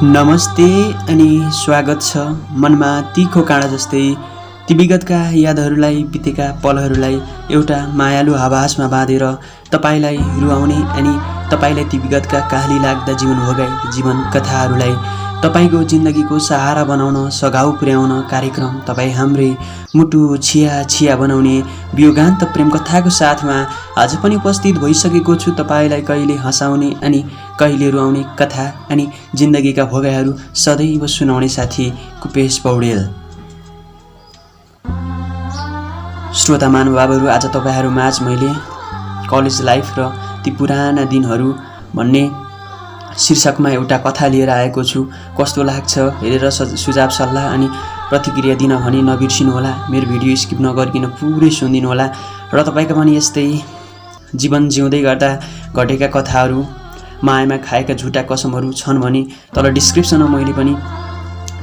नमस्ते अनि स्वागत छ। मनमा तीखो काँडा जस्तै ती विगतका यादहरूलाई, बितेका पलहरूलाई एउटा मायालु आभासमा बाँधेर तपाईलाई रुवाउने अनि तपाईलाई ती विगतका काहली लाग्दा जीवन भोगाई जीवन कथाहरूलाई तपाईको जिन्दगीको सहारा बनाउन, सघाउ पुर्याउन कार्यक्रम तपाईँ हाम्रै मुटु छिया छिया बनाउने वियोगान्त प्रेम कथाको साथमा आज पनि उपस्थित भइसकेको छु। तपाईलाई कहिले हँसाउने अनि कहिले रुवाउने कथा अनि जिन्दगीका भोगाइहरू सदैव सुनाउने साथी कुपेश पौडेल। श्रोता महानुभावहरू, आज तपाईहरू माझ मैले कलेज लाइफ र ती पुराना दिनहरू भन्ने शीर्षकमा एउटा कथा लिएर आएको छु। कस्तो लाग्छ हेरेर सुझाव सल्लाह अनि प्रतिक्रिया दिन भने नबिर्सिनुहोला। मेरो भिडियो स्किप नगरिकन पुरै सुनिदिनुहोला र तपाईका पनि यस्तै जीवन जिउँदै गर्दा घटेका कथाहरू, मायामा खाएका झुटा कसमहरू छन् भने तल डिस्क्रिप्सनमा मैले पनि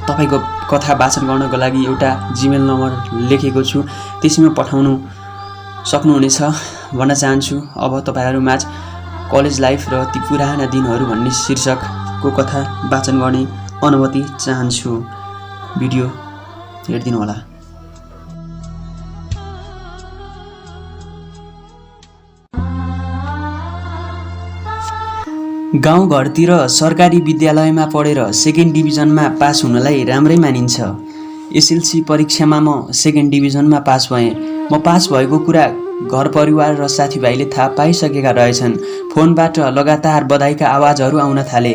तपाईको कथा वाचन गर्नको लागि एउटा जिमेल नम्बर लेखेको छु, त्यसैमा पठाउनु सक्नुहुनेछ भन्न चाहन्छु। अब तपाईहरू माझ कलेज लाइफ र ती पुराना दिनहरू भन्ने शीर्षकको कथा वाचन गर्ने अनुमति चाहन्छु। भिडियो हेरिदिनु होला। गाउँघरतिर सरकारी विद्यालयमा पढेर सेकेन्ड डिभिजनमा पास हुनलाई राम्रै मानिन्छ। एसएलसी परीक्षामा म सेकेन्ड डिभिजनमा पास भएँ। म पास भएको कुरा घर परिवार र साथीभाइले थाहा पाइसकेका रहेछन्। फोनबाट लगातार बधाईका आवाजहरू आउन थाले।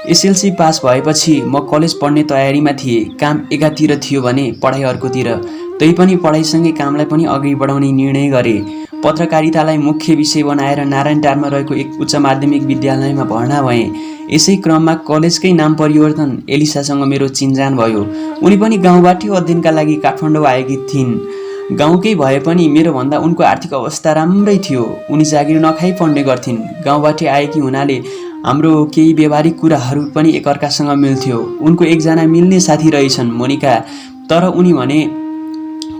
एसएलसी पास भएपछि म कलेज पढ्ने तयारीमा थिएँ। काम एकातिर थियो भने पढाइ अर्कोतिर। तैपनि पढाइसँगै कामलाई पनि अघि बढाउने निर्णय गरेँ। पत्रकारितालाई मुख्य विषय बनाएर नारायणटारमा रहेको एक उच्च माध्यमिक विद्यालयमा भर्ना भएँ। यसै क्रममा कलेजकै नाम परिवर्तन एलिसासँग मेरो चिनजान भयो। उनी पनि गाउँबाटै अध्ययनका लागि काठमाडौँ आएकी थिइन्। गाउँकै भए पनि मेरो भन्दा उनको आर्थिक अवस्था राम्रै थियो। उनी जागिर नखाई पढ्ने गर्थिन्। गाउँबाटै आएकी हुनाले हाम्रो केही व्यवहारिक कुराहरू पनि एकअर्कासँग मिल्थ्यो। उनको एकजना मिल्ने साथी रहेछन्, मोनिका। तर उनी भने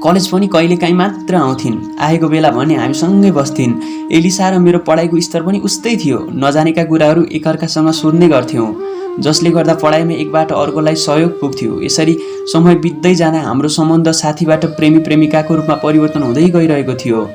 कलेज पनि कहिलेकाहीँ मात्र आउँथिन्। आएको बेला भने हामी सँगै बस्थिन्। एलिसा र मेरो पढाइको स्तर पनि उस्तै थियो। नजानेका कुराहरू एकअर्कासँग सोध्ने गर्थ्यौँ, जसले गर्दा पढाइमा एकबाट अर्कोलाई सहयोग पुग्थ्यो। यसरी समय बित्दै जाँदा हाम्रो सम्बन्ध साथीबाट प्रेमी प्रेमिकाको रूपमा परिवर्तन हुँदै गइरहेको थियो।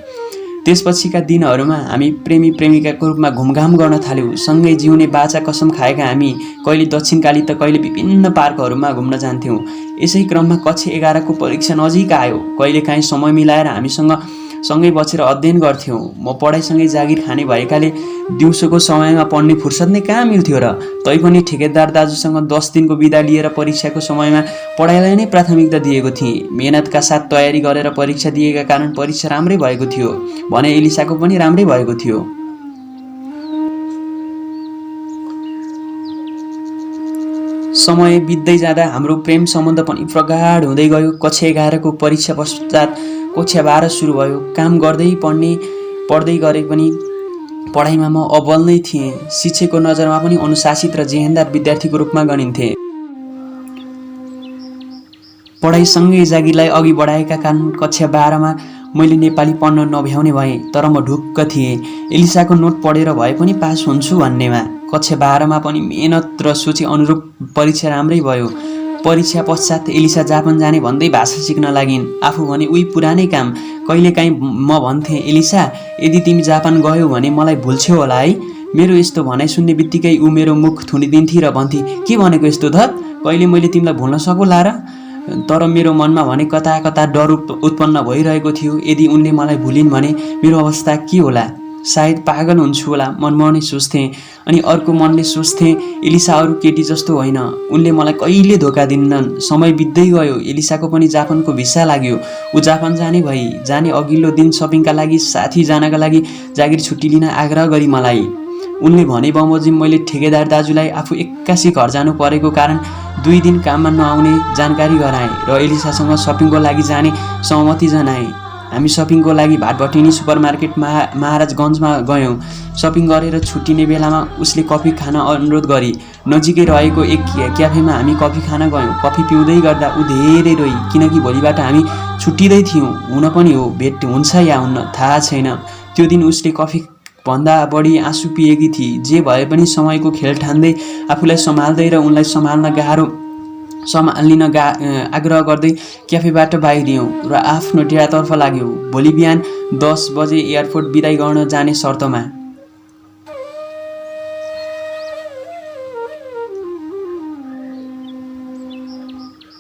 त्यसपछिका दिनहरूमा हामी प्रेमी प्रेमिकाको रूपमा घुमघाम गर्न थाल्यौँ। सँगै जिउने बाचा कसम खाएका हामी कहिले दक्षिणकाली त कहिले विभिन्न पार्कहरूमा घुम्न जान्थ्यौँ। यसै क्रममा कक्षा 11 को परीक्षा नजिक आयो। कहिलेकाहीँ समय मिलाएर हामीसँग सँगै बसेर अध्ययन गर्थ्यौँ। म पढाइसँगै जागिर खाने भएकाले दिउँसोको समयमा पढ्ने फुर्सद नै कहाँ मिल्थ्यो र। तैपनि ठेकेदार दाजुसँग 10 दिनको बिदा लिएर परीक्षाको समयमा पढाइलाई नै प्राथमिकता दिएको थिएँ। मेहनतका साथ तयारी गरेर परीक्षा दिएका कारण परीक्षा राम्रै भएको थियो भने एलिसाको पनि राम्रै भएको थियो। समय बित्दै जाँदा हाम्रो प्रेम सम्बन्ध पनि प्रगाढ हुँदै गयो। कक्षा 11 को परीक्षा पश्चात कक्षा 12 सुरु भयो। काम गर्दै पढ्दै गरे पनि पढाइमा म अब्बल नै थिएँ। शिक्षकको नजरमा पनि अनुशासित र जेहेन्दार विद्यार्थीको रूपमा गनिन्थे। पढाइसँगै जागिरलाई अघि बढाएका कारण कक्षा 12 मा मैले नेपाली पढ्न नभ्याउने भएँ। तर म ढुक्क थिएँ एलिसाको नोट पढेर भए पनि पास हुन्छु भन्नेमा। कक्षा 12 मा पनि मेहनत र सोचे अनुरूप परीक्षा राम्रै भयो। परीक्षा पश्चात एलिसा जापान जाने भन्दै भाषा सिक्न लागिन्। आफू भने उही पुरानै काम। कहिलेकाहीँ म भन्थेँ, एलिसा यदि तिमी जापान गयौ भने मलाई भुल्छौ होला है। मेरो यस्तो भनाइ सुन्ने बित्तिकै ऊ मेरो मुख थुनिदिन्थी र भन्थे, के भनेको यस्तो धत, कहिले मैले तिमीलाई भुल्न सकुला र। तर मेरो मनमा भने कता कता डर उत्पन्न भइरहेको थियो। यदि उनले मलाई भुलिन् भने मेरो अवस्था के होला। सायद पागल हुन्छु होला मनमा नै सोच्थेँ। अनि अर्को मनले सोच्थेँ, एलिसा अरू केटी जस्तो होइन, उनले मलाई कहिले धोका दिन्नन्। समय बित्दै गयो। एलिसाको पनि जापानको भिसा लाग्यो। ऊ जापान जाने अघिल्लो दिन सपिङका लागि साथी जानका लागि जागिर छुट्टी लिन आग्रह गरी मलाई। उनले भने बमोजिम मैले ठेकेदार दाजुलाई आफू एक्कासी घर जानु परेको कारण 2 दिन काममा नआउने जानकारी गराएँ र एलिसासँग सपिङको लागि जाने सहमति जनाएँ। हामी सपिङको लागि भाटभटिनी सुपरमार्केट महाराजगञ्जमा गयौँ। सपिङ गरेर छुट्टिने बेलामा उसले कफी खान अनुरोध गरी। नजिकै रहेको एक क्याफेमा हामी कफी खान गयौँ। कफी पिउँदै गर्दा ऊ धेरै रोई, किनकि भोलिबाट हामी छुट्टिँदै थियौँ। हुन पनि हो, भेट हुन्छ या हुन्न थाहा छैन। त्यो दिन उसले कफी भन्दा बढी आँसु पिएकी थिए। जे भए पनि समयको खेल ठान्दै आफूलाई सम्हाल्दै र उनलाई सम्हालिन आग्रह गर्दै क्याफेबाट बाहिरियौँ र आफ्नो डेरातर्फ लाग्यौँ। भोलि बिहान 10 बजे एयरपोर्ट बिदाई गर्न जाने शर्तमा।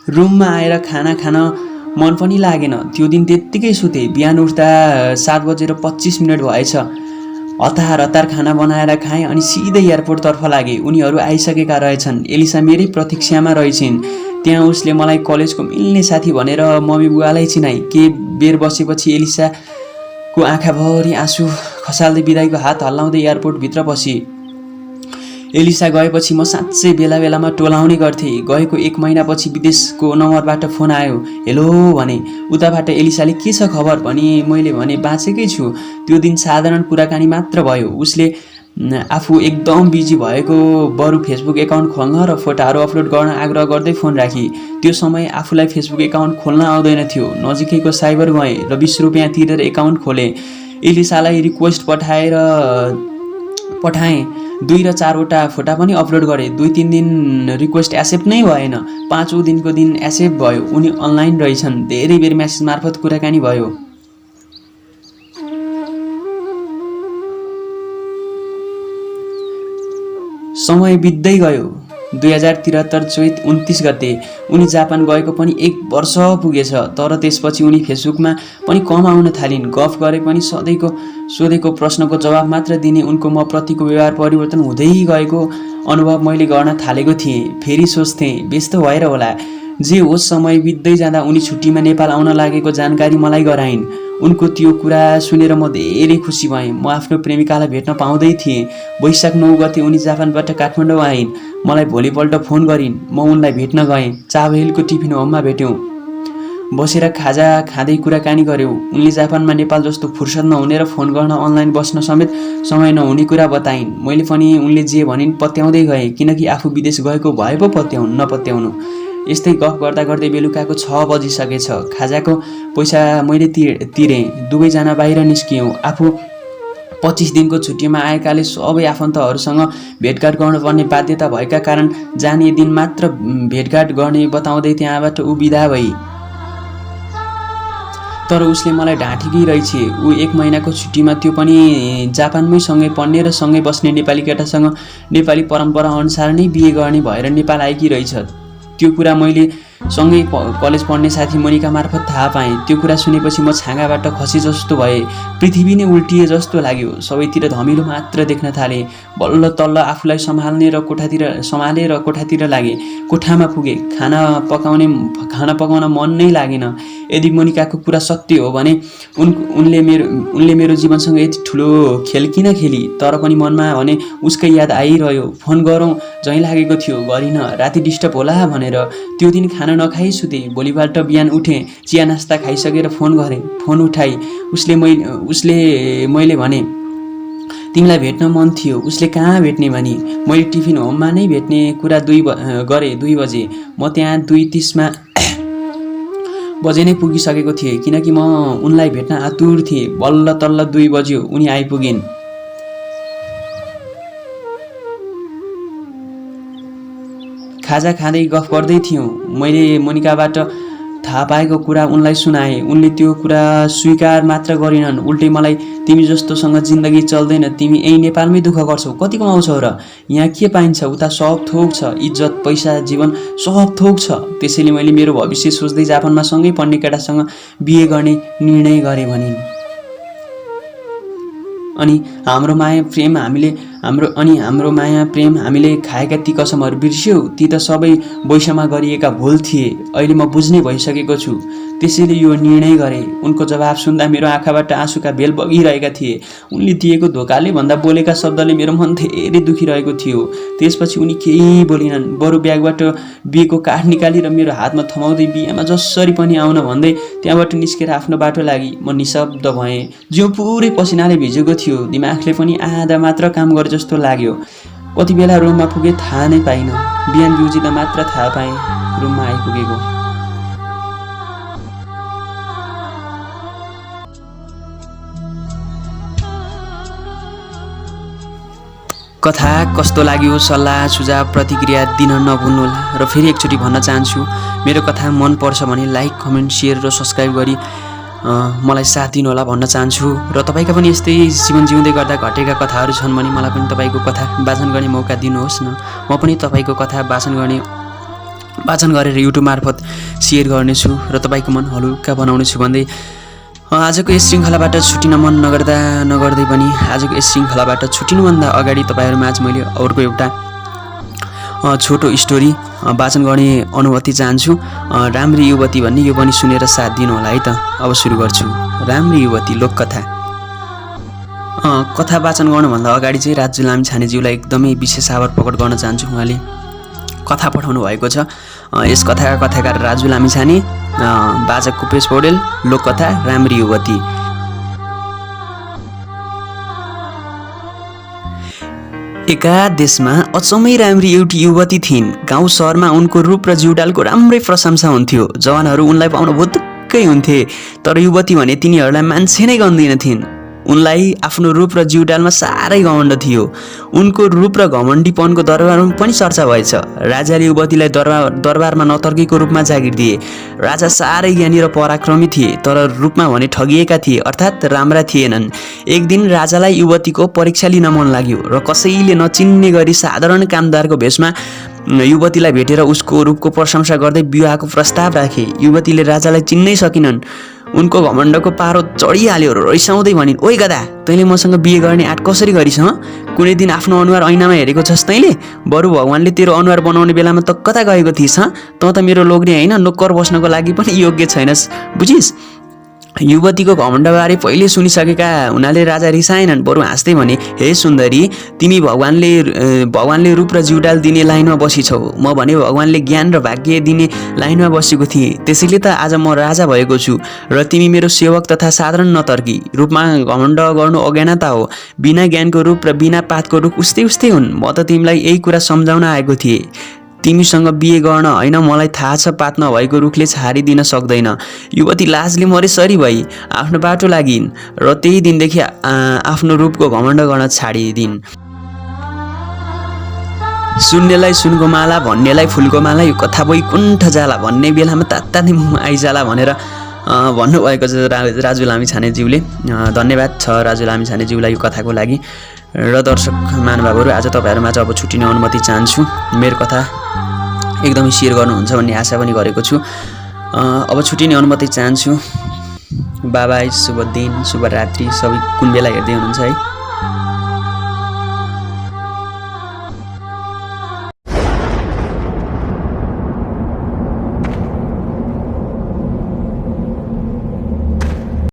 रुममा आएर खाना खान मन पनि लागेन। त्यो दिन त्यत्तिकै सुते। बिहान उठ्दा 7:25 भएछ। हतार खाना बनाएर खाएँ अनि सिधै एयरपोर्टतर्फ लागे। उनीहरू आइसकेका रहेछन्। एलिसा मेरै प्रतीक्षामा रहेछिन्। त्यहाँ उसले मलाई कलेजको मिल्ने साथी भनेर मम्मी बुवालाई चिनाई। के बेर बसेपछि एलिसाको आँखाभरि आँसु खसाल्दै बिदाईको हात हल्लाउँदै एयरपोर्टभित्र पसी। एलिसा गएपछि म साँच्चै बेला बेलामा टोलाउने गर्थेँ। गएको 1 महिनापछि विदेशको नम्बरबाट फोन आयो। हेलो भने। उताबाट एलिसाले के छ खबर भनी मैले भने बाँचेकै छु। त्यो दिन साधारण कुराकानी मात्र भयो। उसले आफू एकदम बिजी भएको बरु फेसबुक एकाउन्ट खोल्न र फोटाहरू अपलोड गर्न आग्रह गर्दै फोन राखी। त्यो समय आफूलाई फेसबुक एकाउन्ट खोल्न आउँदैन थियो। नजिकैको साइबर गएँ र 20 रुपियाँ तिरेर एकाउन्ट खोलेँ। एलिसालाई रिक्वेस्ट पठाएँ। 2 र 4 वटा फोटा पनि अपलोड गरेँ। 2-3 दिन रिक्वेस्ट एक्सेप्ट नै भएन। 5औं दिनको दिन एक्सेप्ट भयो। उनी अनलाइन रहेछन्। धेरै बेर म्यासेज मार्फत कुराकानी भयो। समय बित्दै गयो। 2073 चैत 29 गते उनी जापान गएको पनि 1 वर्ष पुगेछ। तर त्यसपछि उनी फेसबुकमा पनि कम आउन थालिन्। गफ गरे पनि सोधेको प्रश्नको जवाब मात्र दिने उनको म प्रतिको व्यवहार परिवर्तन हुँदै गएको अनुभव मैले गर्न थालेको थिएँ। फेरि सोच्थेँ व्यस्त भएर होला। जे होस् समय बित्दै जाँदा उनी छुट्टीमा नेपाल आउन लागेको जानकारी मलाई गराइन्। उनको त्यो कुरा सुनेर म धेरै खुसी भएँ। म आफ्नो प्रेमिकालाई भेट्न पाउँदै थिएँ। वैशाख 9 गते उनी जापानबाट काठमाडौँ आइन्। मलाई भोलिपल्ट फोन गरिन्। म उनलाई भेट्न गएँ। चाबहिलको टिफिन होममा भेट्यौँ। बसेर खाजा खाँदै कुराकानी गऱ्यौँ। उनले जापानमा नेपाल जस्तो फुर्सद नहुने र फोन गर्न अनलाइन बस्न समेत समय नहुने कुरा बताइन्। मैले पनि उनले जे भनिन् पत्याउँदै गएँ। किनकि आफू विदेश गएको भए पो नपत्याउनु। यस्तै गफ गर्दा गर्दै बेलुकाको 6 बजिसकेछ। खाजाको पैसा मैले तिरेँ। दुवैजना बाहिर निस्कियौँ। आफू 25 दिनको छुट्टीमा आएकाले सबै आफन्तहरूसँग भेटघाट गर्नुपर्ने बाध्यता भएका कारण जाने दिन मात्र भेटघाट गर्ने बताउँदै त्यहाँबाट ऊ बिदा भई। तर उसले मलाई ढाँटेकी रहेछ। ऊ 1 महिनाको छुट्टीमा त्यो पनि जापानमै सँगै पढ्ने र सँगै बस्ने नेपाली केटासँग नेपाली परम्परा अनुसार नै बिहे गर्ने भएर नेपाल आएकी रहेछ। त्यो कुरा मैले सँगै कलेज पढ्ने साथी मोनिका मार्फत थाहा पाएँ। त्यो कुरा सुनेपछि म छाँगाबाट खसे जस्तो भए। पृथ्वी नै उल्टिए जस्तो लाग्यो। सबैतिर धमिलो मात्र देख्न थालेँ। बल्ल तल्ल आफूलाई सम्हाले र कोठातिर लागे। कोठामा पुगे। खाना पकाउन मन नै लागेन। यदि मोनिकाको कुरा सत्य हो भने उनले मेरो जीवनसँग यति ठुलो खेल किन खेली? तर पनि मनमा भने उसकै याद आइरह्यो। फोन गरौँ झैँ लागेको थियो। गरिन। राति डिस्टर्ब होला भनेर। त्यो दिन खाना नखाई सुते। भोलिपल्ट बिहान उठेँ। चिया नास्ता खाइसकेर फोन गरेँ। फोन उठाई। उसले मैले भने तिमीलाई भेट्न मन थियो। उसले कहाँ भेट्ने भनी। मैले टिफिन होममा नै भेट्ने कुरा गरेँ। 2 बजे। म त्यहाँ 2:30 बजे नै पुगिसकेको थिएँ। किनकि म उनलाई भेट्न आतुर थिएँ। बल्ल तल्ल 2 बज्यो उनी आइपुगिन्। खाजा खाँदै गफ गर्दै थियौँ। मैले मोनिकाबाट थाहा पाएको कुरा उनलाई सुनाएँ। उनले त्यो कुरा स्वीकार मात्र गरिनन्। उल्टै मलाई तिमी जस्तोसँग जिन्दगी चल्दैन। तिमी यही नेपालमै दुःख गर्छौ। कति कमाउँछौ र? यहाँ के पाइन्छ? उता सब थोक छ। इज्जत, पैसा, जीवन सब थोक छ। त्यसैले मैले मेरो भविष्य सोच्दै जापानमा सँगै पढ्ने केटासँग बिहे गर्ने निर्णय गरेँ भनिन्। अनि हाम्रो माया प्रेम हामीले खाएका ती कसमहरू बिर्स्यौ? ती त सबै वैषमा गरिएका भुल थिए। अहिले म बुझ्ने भइसकेको छु। त्यसैले यो निर्णय गरेँ। उनको जवाब सुन्दा मेरो आँखाबाट आँसुका बेल बगिरहेका थिए। उनले दिएको धोकाले भन्दा बोलेका शब्दले मेरो मन धेरै दुखिरहेको थियो। त्यसपछि उनी केही बोलिनन्। बरु ब्यागबाट बिहेको कार्ड निकाली र मेरो हातमा थमाउँदै बिहेमा जसरी पनि आउन भन्दै त्यहाँबाट निस्केर आफ्नो बाटो लागि। म निशब्द भएँ। जिउ पुरै पसिनाले भिजेको थियो। दिमागले पनि आधा मात्र काम गरे जस्तो लाग्यो। कति बेला रुममा पुगे थाहा नै पाइनँ। बिहान बिउजिँदा मात्र थाहा पाएँ रुममा आइपुगेको। कथा कस्तो लाग्यो सल्लाह सुझाव प्रतिक्रिया दिन नभुल्नुहोला र फेरि एकचोटि भन्न चाहन्छु मेरो कथा मन पर्छ भने लाइक कमेन्ट सेयर र सब्सक्राइब गरी मलाई साथ दिनुहोला भन्न चाहन्छु र तपाईका पनि यस्तै जीवन जिउँदै गर्दा घटेका कथाहरू छन् भने मलाई पनि तपाईको कथा वाचन गर्ने मौका दिनुहोस् न। म पनि तपाईको कथा वाचन गरेर युट्युब मार्फत सेयर गर्नेछु र तपाईको मन हलुका बनाउनेछु भन्दै आजको यस श्रृङ्खलाबाट छुटिन मन नगर्दै पनि आजको यस श्रृङ्खलाबाट छुटिनुभन्दा अगाडि तपाईहरुमाझ मैले अर्को एउटा छोटो स्टोरी वाचन गर्ने अनुमति चाहन्छु। राम्री युवती भन्ने यो पनि सुनेर साथ दिनु होला है त। अब सुरु गर्छु। राम्री युवती लोककथा। कथा वाचन गर्नुभन्दा अगाडि चाहिँ राजु लामिछानेज्यूलाई एकदमै विशेष आभार प्रकट गर्न चाहन्छु। उहाँले कथा पठाउनु भएको छ। यस कथाका कथाकार राजु लामिछाने, वाचक कुपेश पौडेल, लोककथा राम्री युवती। एका देशमा अचम्मै राम्री एउटी युवती थिइन्। गाउँ शहरमा उनको रूप र जिउडालको राम्रै प्रशंसा हुन्थ्यो। जवानहरू उनलाई पाउन भुत्तुक्कै हुन्थे। तर युवती भने तिनीहरूलाई मान्छे नै गन्दिनथिन्। उनलाई आफ्नो रूप र जिउडालमा साह्रै घमण्ड थियो। उनको रूप र घमण्डीपनको दरबारमा पनि चर्चा भएछ। राजाले युवतीलाई दरबारमा नतर्केको रूपमा जागिर दिए। राजा साह्रै ज्ञानी र पराक्रमी थिए, तर रूपमा भने ठगिएका थिए, अर्थात् राम्रा थिएनन्। एक दिन राजालाई युवतीको परीक्षा लिन मन लाग्यो र कसैले नचिन्ने गरी साधारण कामदारको भेषमा युवतीलाई भेटेर उसको रूपको प्रशंसा गर्दै विवाहको प्रस्ताव राखे। युवतीले राजालाई चिन्नै सकिनन्। उनको घमण्डको पारो चढिहाल्यो र रिसाउँदै भनिन्, ओइ गधा, तैँले मसँग बिहे गर्ने आँट कसरी गरिस्? कुनै दिन आफ्नो अनुहार ऐनामा हेरेको छस् तैँले? बरु भगवानले तेरो अनुहार बनाउने बेलामा त कता गएको थिइस्? तँ त मेरो लोग्ने होइन, नोकर बस्नको लागि पनि योग्य छैनस्, बुझिस्? युवतीको घमण्डबारे पहिले सुनिसकेका हुनाले राजा रिसाएनन्, बरु हाँस्दै भने, हे सुन्दरी, तिमी भगवानले रूप र जिउडाल दिने लाइनमा बसिछौ। म भने भगवानले ज्ञान र भाग्य दिने लाइनमा बसेको थिएँ। त्यसैले त आज म राजा भएको छु र तिमी मेरो सेवक तथा साधारण नतर्की। रूपमा घमण्ड गर्नु अज्ञानता हो। बिना ज्ञानको रूप र बिना पातको रूप उस्तै हुन्। म त तिमीलाई यही कुरा सम्झाउन आएको थिएँ। तिमीसँग बिहे गर्न होइन, मलाई थाहा छ पात नभएको रुखले छारिदिन सक्दैन। युवती लाजले मरेसरी भई आफ्नो बाटो लागिन् र त्यही दिनदेखि आफ्नो रूपको घमण्ड गर्न छाडिदिन्। सुन्नेलाई सुनको माला, भन्नेलाई फुलको माला, यो कथा वैकुण्ठ जाला भन्ने बेलामा तात्तातै मुखमा आइजाला भनेर भन्नुभएको छ राजु लामिछानेज्यूले। धन्यवाद छ राजु लामिछानेज्यूलाई यो कथाको लागि। र दर्शक महानुभावहरू, आज तपाईँहरूमा चाहिँ अब छुट्टिने अनुमति चाहन्छु। मेरो कथा एकदमै सेयर गर्नुहुन्छ भन्ने आशा पनि गरेको छु। अब छुट्टिने अनुमति चाहन्छु। बाबाई, शुभ दिन, शुभ रात्रि। सबै कुन बेला हेर्दै हुनुहुन्छ है।